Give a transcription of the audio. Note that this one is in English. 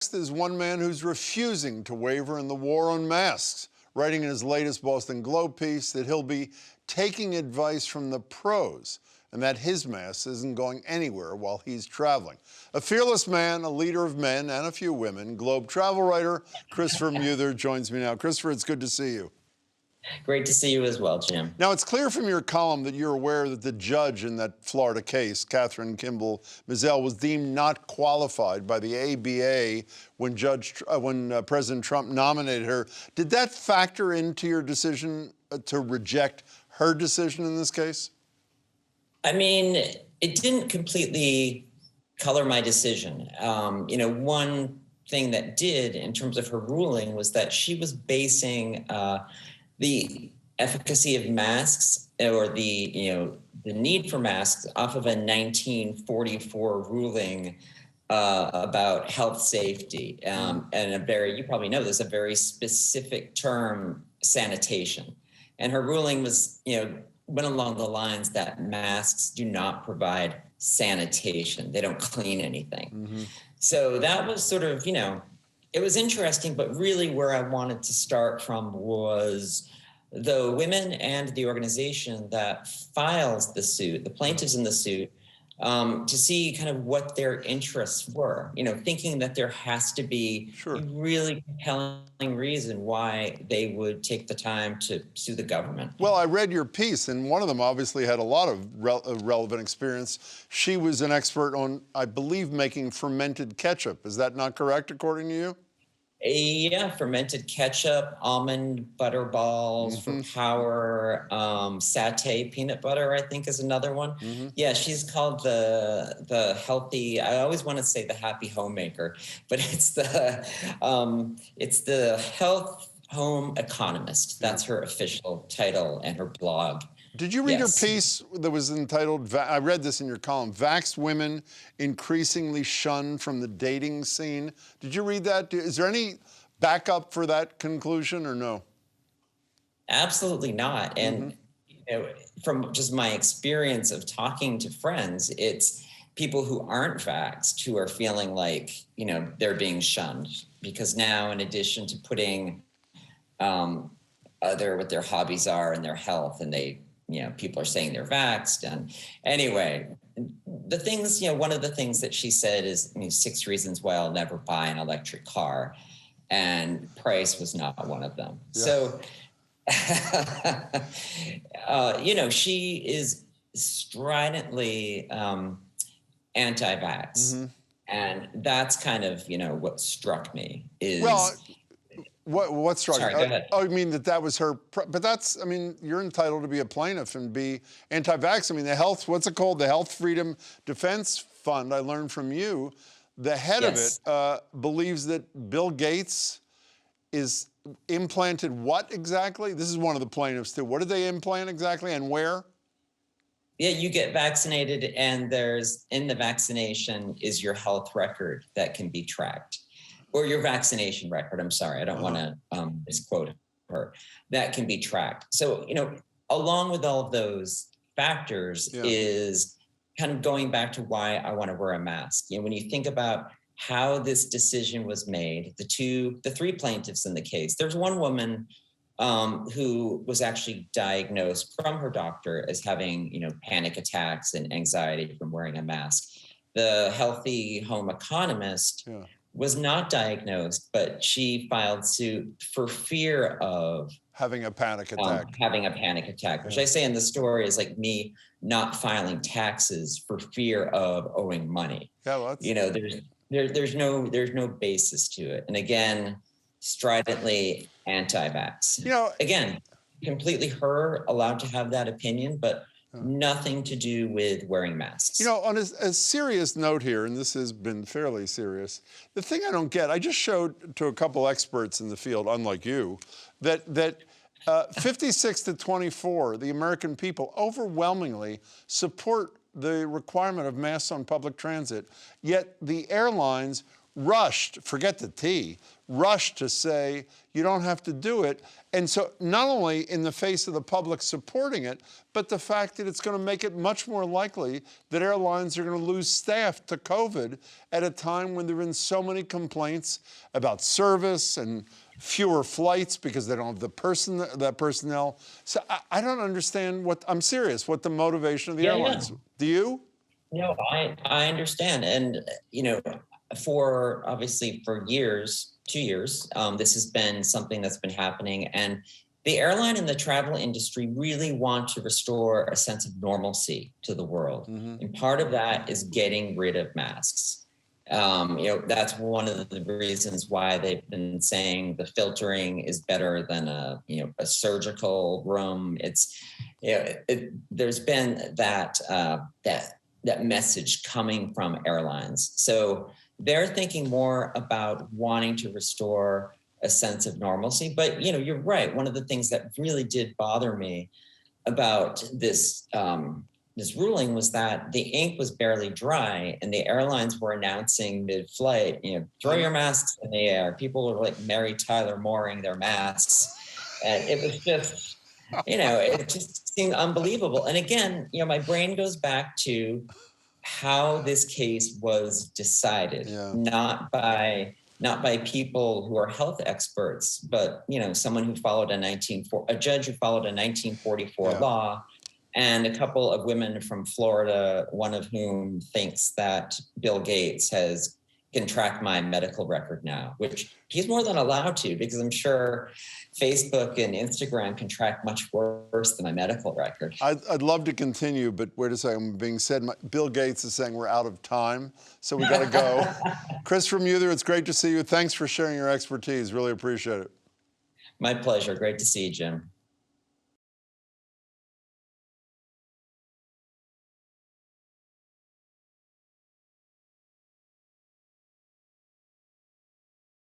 There's one man who's refusing to waver in the war on masks, writing in his latest Boston Globe piece that he'll be taking advice from the pros and that his mask isn't going anywhere while he's traveling. A fearless man, a leader of men and a few women, Globe travel writer Christopher Muther joins me now. Christopher, it's good to see you. Great to see you as well, Jim. Now, it's clear from your column that you're aware that the judge in that Florida case, Catherine Kimball Mizell, was deemed not qualified by the ABA when President Trump nominated her. Did that factor into your decision to reject her decision in this case? I mean, it didn't completely color my decision. One thing that did in terms of her ruling was that she was basing the efficacy of masks or the need for masks off of a 1944 ruling about health safety. And you probably know there's a very specific term, sanitation. And her ruling was, went along the lines that masks do not provide sanitation. They don't clean anything. Mm-hmm. So that was sort of, it was interesting, but really where I wanted to start from was the women and the organization that files the suit, the plaintiffs in the suit, to see kind of what their interests were, thinking that there has to be a really compelling reason why they would take the time to sue the government. Well, I read your piece, and one of them obviously had a lot of relevant experience. She was an expert on, I believe, making fermented ketchup. Is that not correct, according to you? Yeah, fermented ketchup, almond butter balls for power, satay peanut butter, I think is another one. Mm-hmm. Yeah, she's called the healthy. I always want to say the happy homemaker, but it's the health home economist. That's her official title and her blog. Did you read her piece that was entitled, I read this in your column, Vaxxed Women Increasingly Shunned from the Dating Scene? Did you read that? Is there any backup for that conclusion or no? Absolutely not. And from just my experience of talking to friends, it's people who aren't vaxxed who are feeling like, they're being shunned. Because now, in addition to putting what their hobbies are and their health, and people are saying they're vaxxed. And anyway, the things, one of the things that she said is 6 reasons why I'll never buy an electric car. And price was not one of them. Yeah. So, she is stridently anti-vax. Mm-hmm. And that's kind of, what struck me is... Well, what struck you? Sorry, go ahead. Oh, you mean that was her, but that's, you're entitled to be a plaintiff and be anti-vax. what's it called? The Health Freedom Defense Fund, I learned from you. The head of it believes that Bill Gates is implanted what exactly? This is one of the plaintiffs too. What did they implant exactly and where? Yeah, you get vaccinated and in the vaccination is your health record that can be tracked. Or your vaccination record, I'm sorry, I don't want to misquote her, that can be tracked. So, along with all of those factors is kind of going back to why I want to wear a mask. When you think about how this decision was made, the 3 plaintiffs in the case, there's one woman who was actually diagnosed from her doctor as having, panic attacks and anxiety from wearing a mask. The healthy home economist was not diagnosed, but she filed suit for fear of having a panic attack. Which I say in the story is like me not filing taxes for fear of owing money. Yeah, well, there's no basis to it. And again, stridently anti-vax. Again, completely her allowed to have that opinion, but nothing to do with wearing masks. On a serious note here, and this has been fairly serious, the thing I don't get, I just showed to a couple experts in the field, unlike you, that 56 to 24, the American people overwhelmingly support the requirement of masks on public transit, yet the airlines rushed, forget the T, rushed to say you don't have to do it. And so not only in the face of the public supporting it, but the fact that it's going to make it much more likely that airlines are going to lose staff to COVID at a time when there have been so many complaints about service and fewer flights because they don't have that personnel. So I don't understand I'm serious, what the motivation of the airlines. Yeah. Do you? No, I understand. And, obviously for years, 2 years, this has been something that's been happening. And the airline and the travel industry really want to restore a sense of normalcy to the world. Mm-hmm. And part of that is getting rid of masks. That's one of the reasons why they've been saying the filtering is better than a surgical room. There's been that message coming from airlines. So they're thinking more about wanting to restore a sense of normalcy. But, you're right. One of the things that really did bother me about this ruling was that the ink was barely dry and the airlines were announcing mid-flight, throw your masks in the air. People were like Mary Tyler Mooring their masks. And it was just, it just seemed unbelievable. And again, my brain goes back to how this case was decided, not by people who are health experts, but someone who followed a judge who followed a 1944 law, and a couple of women from Florida, one of whom thinks that Bill Gates can track my medical record now, which he's more than allowed to, because I'm sure Facebook and Instagram can track much worse than my medical record. I'd love to continue, but wait a second. Being said, Bill Gates is saying we're out of time, so we got to go. Christopher Muther, it's great to see you. Thanks for sharing your expertise. Really appreciate it. My pleasure. Great to see you, Jim.